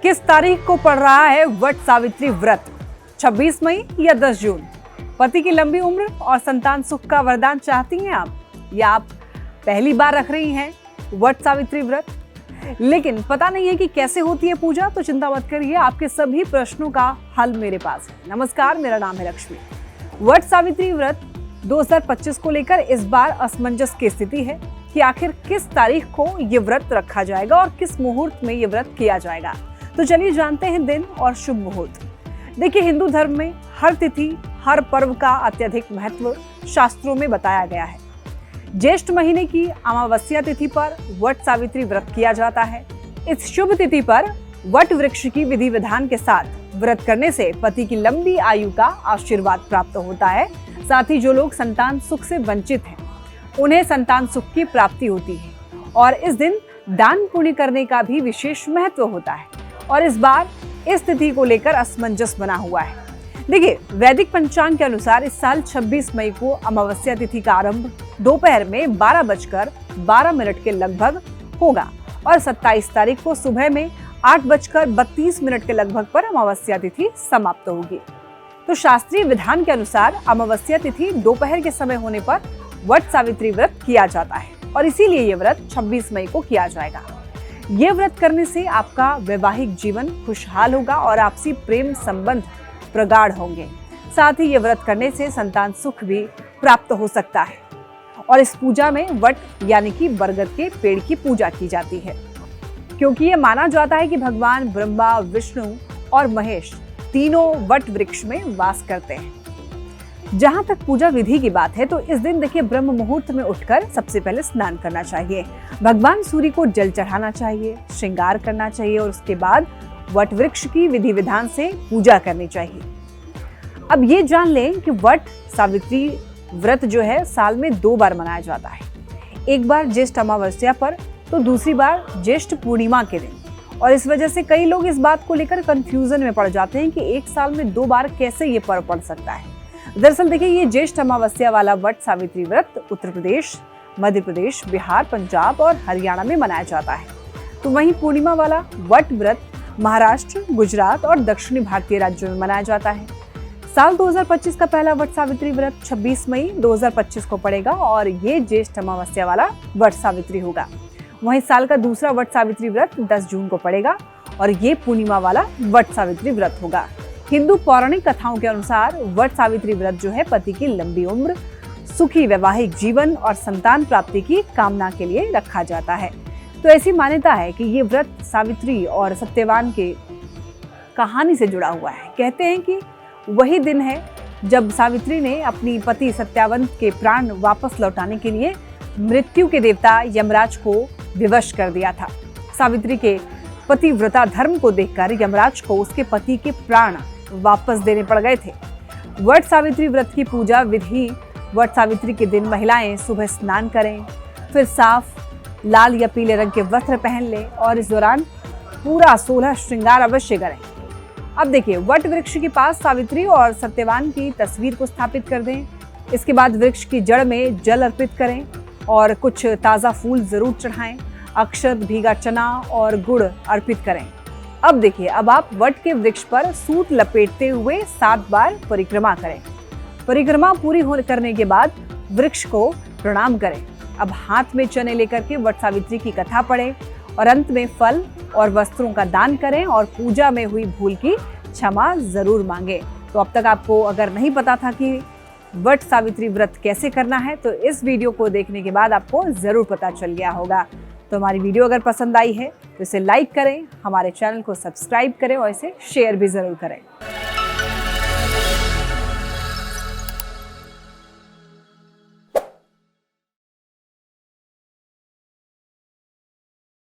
किस तारीख को पड़ रहा है वट सावित्री व्रत? 26 मई या 10 जून? पति की लंबी उम्र और संतान सुख का वरदान चाहती हैं आप, या आप पहली बार रख रही हैं वट सावित्री व्रत, लेकिन पता नहीं है कि कैसे होती है पूजा? तो चिंता मत करिए, आपके सभी प्रश्नों का हल मेरे पास है। नमस्कार, मेरा नाम है लक्ष्मी। वट सावित्री व्रत 2025 को लेकर इस बार असमंजस की स्थिति है कि आखिर किस तारीख को ये व्रत रखा जाएगा और किस मुहूर्त में ये व्रत किया जाएगा। तो चलिए जानते हैं दिन और शुभ मुहूर्त। देखिए, हिंदू धर्म में हर तिथि, हर पर्व का अत्यधिक महत्व शास्त्रों में बताया गया है। ज्येष्ठ महीने की अमावस्या तिथि पर वट सावित्री व्रत किया जाता है। इस शुभ तिथि पर वट वृक्ष की विधि विधान के साथ व्रत करने से पति की लंबी आयु का आशीर्वाद प्राप्त होता है। साथ ही जो लोग संतान सुख से वंचित हैं, उन्हें संतान सुख की प्राप्ति होती है। और इस दिन दान पुण्य करने का भी विशेष महत्व होता है। और इस बार इस तिथि को लेकर असमंजस बना हुआ है। देखिए, वैदिक पंचांग के अनुसार इस साल 26 मई को अमावस्या तिथि का आरंभ दोपहर में 12:12 के लगभग होगा और 27 तारीख को सुबह में 8:32 के लगभग पर अमावस्या तिथि समाप्त होगी। तो शास्त्रीय विधान के अनुसार अमावस्या तिथि दोपहर के समय होने पर वट सावित्री व्रत किया जाता है और इसीलिए ये व्रत 26 मई को किया जाएगा। ये व्रत करने से आपका वैवाहिक जीवन खुशहाल होगा और आपसी प्रेम संबंध प्रगाढ़ होंगे। साथ ही ये व्रत करने से संतान सुख भी प्राप्त हो सकता है। और इस पूजा में वट यानी कि बरगद के पेड़ की पूजा की जाती है, क्योंकि ये माना जाता है कि भगवान ब्रह्मा, विष्णु और महेश तीनों वट वृक्ष में वास करते हैं। जहां तक पूजा विधि की बात है, तो इस दिन देखिए, ब्रह्म मुहूर्त में उठकर सबसे पहले स्नान करना चाहिए, भगवान सूर्य को जल चढ़ाना चाहिए, श्रृंगार करना चाहिए और उसके बाद वट वृक्ष की विधि विधान से पूजा करनी चाहिए। अब ये जान लें कि वट सावित्री व्रत जो है साल में 2 बार मनाया जाता है। एक बार ज्येष्ठ अमावस्या पर, तो दूसरी बार ज्येष्ठ पूर्णिमा के दिन। और इस वजह से कई लोग इस बात को लेकर कंफ्यूजन में पड़ जाते हैं कि एक साल में 2 बार कैसे ये पर्व पड़ सकता है। दरअसल देखिए, ये ज्येष्ठ अमावस्या वाला वट सावित्री व्रत उत्तर प्रदेश, मध्य प्रदेश, बिहार, पंजाब और हरियाणा में मनाया जाता है। तो वहीं पूर्णिमा वाला वट व्रत महाराष्ट्र, गुजरात और दक्षिणी भारतीय राज्यों में मनाया जाता है। साल 2025 का पहला वट सावित्री व्रत 26 मई 2025 को पड़ेगा और ये ज्येष्ठ अमावस्या वाला वट सावित्री होगा। वहीं साल का दूसरा वट सावित्री व्रत 10 जून को पड़ेगा और ये पूर्णिमा वाला वट सावित्री व्रत होगा। हिंदू पौराणिक कथाओं के अनुसार वट सावित्री व्रत जो है पति की लंबी उम्र, सुखी वैवाहिक जीवन और संतान प्राप्ति की कामना के लिए रखा जाता है। तो ऐसी मान्यता है कि ये व्रत सावित्री और सत्यवान के कहानी से जुड़ा हुआ है। कहते हैं कि वही दिन है जब सावित्री ने अपनी पति सत्यवान के प्राण वापस लौटाने के लिए मृत्यु के देवता यमराज को विवश कर दिया था। सावित्री के पतिव्रता धर्म को देखकर यमराज को उसके पति के प्राण वापस देने पड़ गए थे। वट सावित्री व्रत की पूजा विधि: वट सावित्री के दिन महिलाएं सुबह स्नान करें, फिर साफ लाल या पीले रंग के वस्त्र पहन लें और इस दौरान पूरा 16 श्रृंगार अवश्य करें। अब देखिए, वट वृक्ष के पास सावित्री और सत्यवान की तस्वीर को स्थापित कर दें। इसके बाद वृक्ष की जड़ में जल अर्पित करें और कुछ ताज़ा फूल जरूर चढ़ाएं। अक्षत, भीगा चना और गुड़ अर्पित करें। अब देखिए, अब आप वट के वृक्ष पर सूत लपेटते हुए 7 बार परिक्रमा करें। परिक्रमा पूरी करने के बाद वृक्ष को प्रणाम करें। अब हाथ में चने लेकर के वट सावित्री की कथा पढ़ें और अंत में फल और वस्त्रों का दान करें और पूजा में हुई भूल की क्षमा जरूर मांगे। तो अब तक आपको अगर नहीं पता था कि वट सावित्री व्रत कैसे करना है, तो इस वीडियो को देखने के बाद आपको जरूर पता चल गया होगा। तो हमारी वीडियो अगर पसंद आई है तो इसे लाइक करें, हमारे चैनल को सब्सक्राइब करें और इसे शेयर भी जरूर करें।